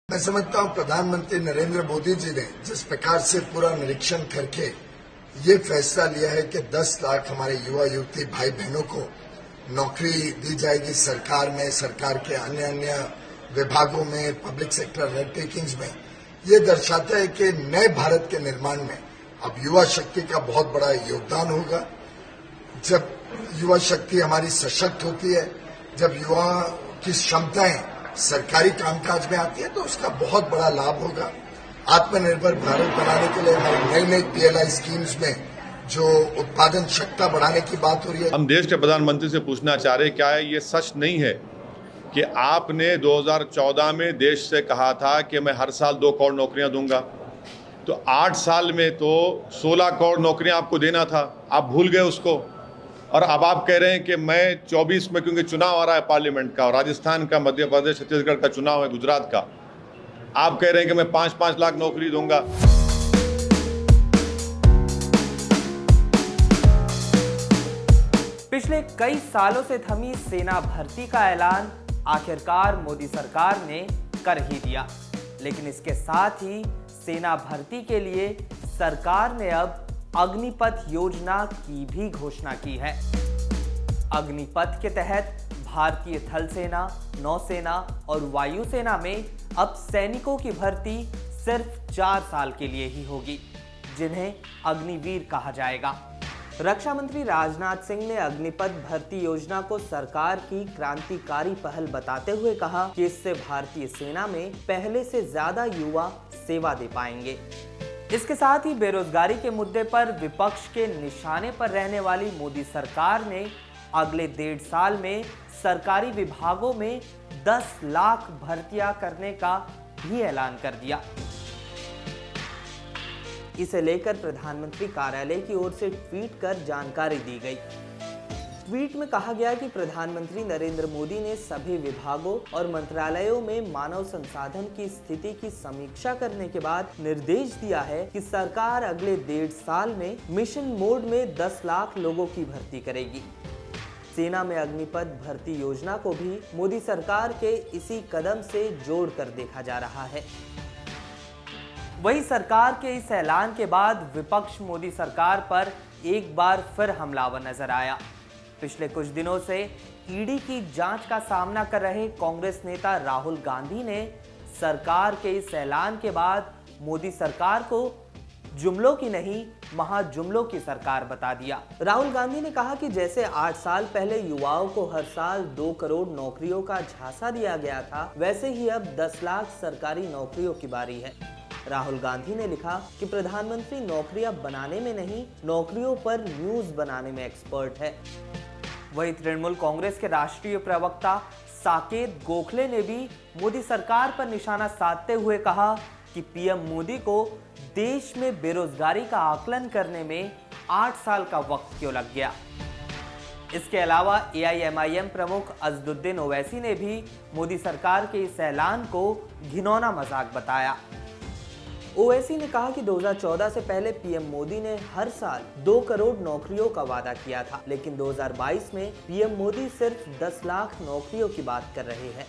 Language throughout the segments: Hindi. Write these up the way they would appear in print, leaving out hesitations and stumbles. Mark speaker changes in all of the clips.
Speaker 1: मैं समझता हूं प्रधानमंत्री नरेंद्र मोदी जी ने जिस प्रकार से पूरा निरीक्षण करके ये फैसला लिया है कि 10 लाख हमारे युवा युवती भाई बहनों को नौकरी दी जाएगी सरकार में, सरकार के अन्य अन्य विभागों में, पब्लिक सेक्टर अंडरटेकिंग्स में, ये दर्शाता है कि नए भारत के निर्माण में अब युवा शक्ति का बहुत बड़ा योगदान होगा। जब युवा शक्ति हमारी सशक्त होती है, जब युवा की क्षमताएं सरकारी कामकाज में आती है तो उसका बहुत बड़ा लाभ होगा। आत्मनिर्भर भारत बनाने के लिए हमारी नई नई PLI स्कीम्स में जो उत्पादन क्षमता बढ़ाने की बात हो रही है।
Speaker 2: हम देश के प्रधानमंत्री से पूछना चाह रहे हैं, क्या है ये सच नहीं है कि आपने 2014 में देश से कहा था कि मैं हर साल 2 करोड़ नौकरियां दूंगा, तो 8 साल में तो 16 करोड़ नौकरियां आपको देना था, आप भूल गए उसको। और अब आप कह रहे हैं कि मैं 24 में, क्योंकि चुनाव आ रहा है पार्लियामेंट का, और राजस्थान का, मध्य प्रदेश, छत्तीसगढ़ का चुनाव है, गुजरात का, आप कह रहे हैं कि मैं 5-5 लाख नौकरी दूंगा।
Speaker 3: पिछले कई सालों से थमी सेना भर्ती का ऐलान आखिरकार मोदी सरकार ने कर ही दिया, लेकिन इसके साथ ही सेना भर्ती के लिए सरकार ने अब अग्निपथ योजना की भी घोषणा की है। अग्निपथ के तहत भारतीय थल सेना, नौसेना और वायुसेना में अब सैनिकों की भर्ती सिर्फ 4 साल के लिए ही होगी, जिन्हें अग्निवीर कहा जाएगा। रक्षा मंत्री राजनाथ सिंह ने अग्निपथ भर्ती योजना को सरकार की क्रांतिकारी पहल बताते हुए कहा कि इससे भारतीय सेना में पहले से ज्यादा युवा सेवा दे पाएंगे। इसके साथ ही बेरोजगारी के मुद्दे पर विपक्ष के निशाने पर रहने वाली मोदी सरकार ने अगले 1.5 साल में सरकारी विभागों में 10 लाख भर्तियां करने का भी ऐलान कर दिया। इसे लेकर प्रधानमंत्री कार्यालय की ओर से ट्वीट कर जानकारी दी गई। ट्वीट में कहा गया कि प्रधानमंत्री नरेंद्र मोदी ने सभी विभागों और मंत्रालयों में मानव संसाधन की स्थिति की समीक्षा करने के बाद निर्देश दिया है कि सरकार अगले 1.5 साल में मिशन मोड में 10 लाख लोगों की भर्ती करेगी। सेना में अग्निपथ भर्ती योजना को भी मोदी सरकार के इसी कदम से जोड़कर देखा जा रहा है। वहीं सरकार के इस ऐलान के बाद विपक्ष मोदी सरकार पर एक बार फिर हमलावर नजर आया। पिछले कुछ दिनों से ईडी की जांच का सामना कर रहे कांग्रेस नेता राहुल गांधी ने सरकार के इस ऐलान के बाद मोदी सरकार को जुमलों की नहीं, महाजुमलों की सरकार बता दिया। राहुल गांधी ने कहा कि जैसे 8 साल पहले युवाओं को हर साल 2 करोड़ नौकरियों का झांसा दिया गया था, वैसे ही अब 10 लाख सरकारी नौकरियों की बारी है। राहुल गांधी ने लिखा कि प्रधानमंत्री नौकरियां बनाने में नहीं, नौकरियों पर न्यूज बनाने में एक्सपर्ट है। वहीं तृणमूल कांग्रेस के राष्ट्रीय प्रवक्ता साकेत गोखले ने भी मोदी सरकार पर निशाना साधते हुए कहा कि पीएम मोदी को देश में बेरोजगारी का आकलन करने में 8 साल का वक्त क्यों लग गया। इसके अलावा AIMIM प्रमुख अजदुद्दीन ओवैसी ने भी मोदी सरकार के इस ऐलान को घिनौना मजाक बताया। ओवैसी ने कहा कि 2014 से पहले पीएम मोदी ने हर साल 2 करोड़ नौकरियों का वादा किया था, लेकिन 2022 में पीएम मोदी सिर्फ 10 लाख नौकरियों की बात कर रहे हैं।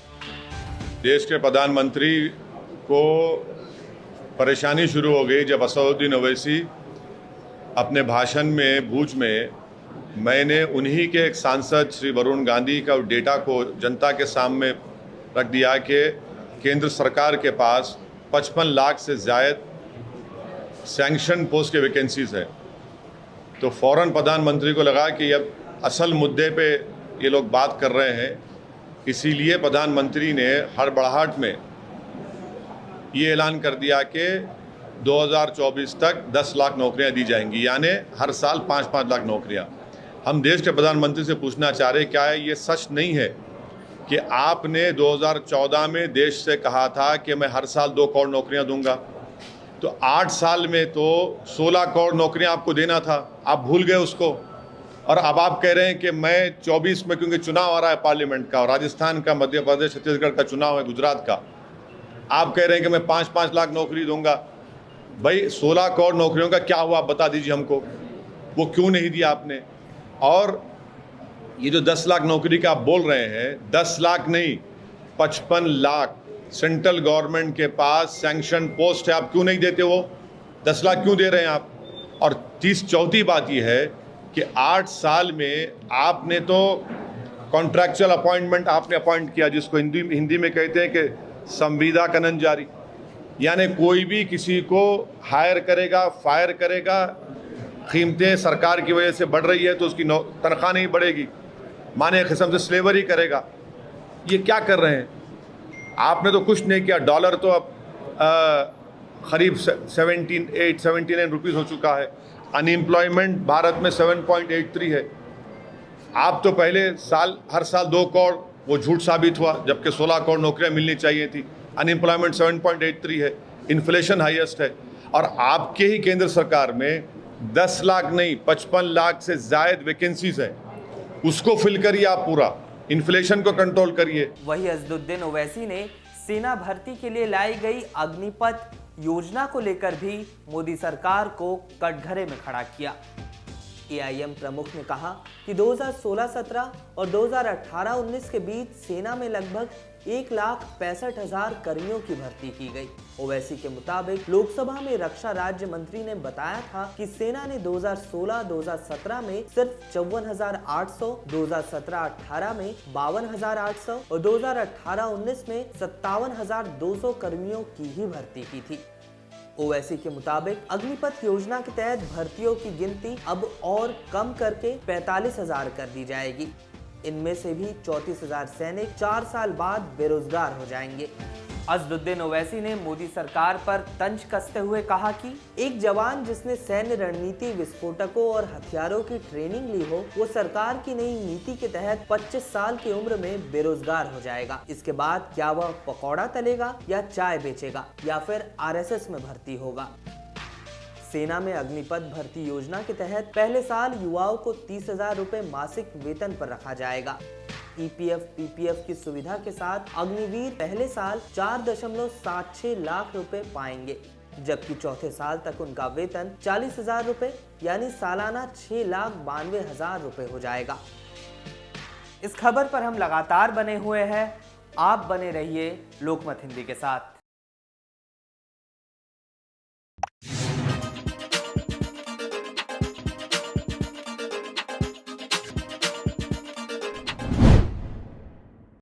Speaker 2: देश के प्रधानमंत्री को परेशानी शुरू हो गई जब असदुद्दीन ओवैसी अपने भाषण में भूज में, मैंने उन्हीं के एक सांसद श्री वरुण गांधी का डेटा को जनता के सामने रख दिया कि केंद्र सरकार के पास 55 लाख से ज़्यादा सैंक्शन पोस्ट के वैकेंसीज है। तो फौरन प्रधानमंत्री को लगा कि अब असल मुद्दे पे ये लोग बात कर रहे हैं, इसीलिए प्रधानमंत्री ने हड़बड़ाहट में ये ऐलान कर दिया कि 2024 तक 10 लाख नौकरियां दी जाएंगी, यानी हर साल 5-5 लाख नौकरियां। हम देश के प्रधानमंत्री से पूछना चाह रहे हैं, क्या है ये सच नहीं है कि आपने 2014 में देश से कहा था कि मैं हर साल 2 करोड़ नौकरियां दूंगा, तो 8 साल में तो 16 करोड़ नौकरियां आपको देना था, आप भूल गए उसको। और अब आप कह रहे हैं कि मैं 24 में, क्योंकि चुनाव आ रहा है पार्लियामेंट का, और राजस्थान का, मध्य प्रदेश, छत्तीसगढ़ का चुनाव है, गुजरात का, आप कह रहे हैं कि मैं 5-5 लाख नौकरी दूंगा। भाई 16 करोड़ नौकरियों का क्या हुआ, आप बता दीजिए हमको, वो क्यों नहीं दिया आपने। और ये जो 10 लाख नौकरी का आप बोल रहे हैं, 10 लाख नहीं, 55 लाख सेंट्रल गवर्नमेंट के पास सैंक्शन पोस्ट है, आप क्यों नहीं देते? वो 10 लाख क्यों दे रहे हैं आप? और चौथी बात यह है कि 8 साल में आपने तो कॉन्ट्रैक्चुअल अपॉइंटमेंट आपने अपॉइंट किया, जिसको हिंदी में कहते हैं कि संविदा कनन जारी, यानी कोई भी किसी को हायर करेगा, फायर करेगा, कीमतें सरकार की वजह से बढ़ रही है तो उसकी तनख्वाह नहीं बढ़ेगी, माने किस्म से स्लेवरी करेगा। ये क्या कर रहे हैं? आपने तो कुछ नहीं किया। डॉलर तो अब करीब 79 रुपीज़ हो चुका है। अनएम्प्लॉयमेंट भारत में 7.83 है। आप तो पहले हर साल 2 करोड़, वो झूठ साबित हुआ, जबकि 16 करोड़ नौकरियां मिलनी चाहिए थी। अनएम्प्लॉयमेंट 7.83 है, इन्फ्लेशन हाईएस्ट है। और आपके ही केंद्र सरकार में 10 लाख नहीं 55 लाख से ज़ायद वैकेंसीज हैं, उसको फिल करिए आप, पूरा इन्फ्लेशन को कंट्रोल करिए।
Speaker 3: वही अज़दुद्दीन ओवैसी ने सेना भर्ती के लिए लाई गई अग्निपथ योजना को लेकर भी मोदी सरकार को कटघरे में खड़ा किया। एआईएम प्रमुख ने कहा कि 2016-17 और 2018-19 के बीच सेना में लगभग 1,65,000 कर्मियों की भर्ती की गई। ओवैसी के मुताबिक लोकसभा में रक्षा राज्य मंत्री ने बताया था कि सेना ने 2016-2017 में सिर्फ 54,800, 2017-18 में 52,800 और 2018-19 में 57,200 कर्मियों की ही भर्ती की थी। ओवैसी के मुताबिक अग्निपथ योजना के तहत भर्तियों की गिनती अब और कम करके 45,000 कर दी जाएगी। इनमें से भी 34,000 सैनिक 4 साल बाद बेरोजगार हो जाएंगे। अज़दुद्दीन ओवैसी ने मोदी सरकार पर तंज कसते हुए कहा कि एक जवान जिसने सैन्य रणनीति, विस्फोटकों और हथियारों की ट्रेनिंग ली हो, वो सरकार की नई नीति के तहत 25 साल की उम्र में बेरोजगार हो जाएगा। इसके बाद क्या वह पकौड़ा तलेगा या चाय बेचेगा या फिर आरएसएस में भर्ती होगा। सेना में अग्निपथ भर्ती योजना के तहत पहले साल युवाओं को 30,000 रुपए मासिक वेतन पर रखा जाएगा। ईपीएफ, पीपीएफ की सुविधा के साथ अग्निवीर पहले साल 4.76 लाख रुपए पाएंगे, जबकि चौथे साल तक उनका वेतन 40,000 रुपए यानी सालाना 6,92,000 रुपए हो जाएगा। इस खबर पर हम लगातार बने हुए हैं। आप बने रहिए लोकमत हिंदी के साथ।